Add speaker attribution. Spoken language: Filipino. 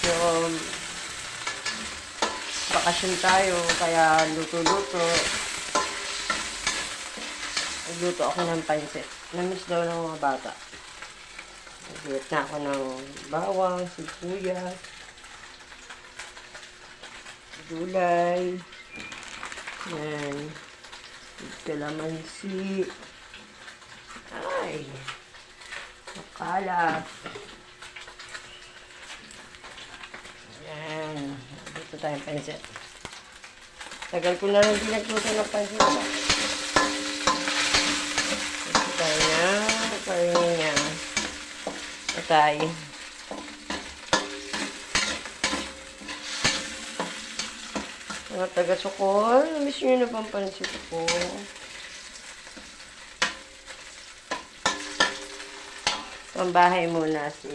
Speaker 1: medyo bakasyon tayo, kaya luto-luto. Nagluto ako ng pansit. Namiss daw ng mga bata. Nagluto na ako ng bawang, sibuyas, gulay, yan, kalamansi, ay, makalat. Yan, dito tayong pansit. Tagal ko na rin din nagluto ng pansit. Dito tayo na, kainin niya. Patay. Mga taga-Sukol, miss nyo na bang pansit ko? Pambahay muna si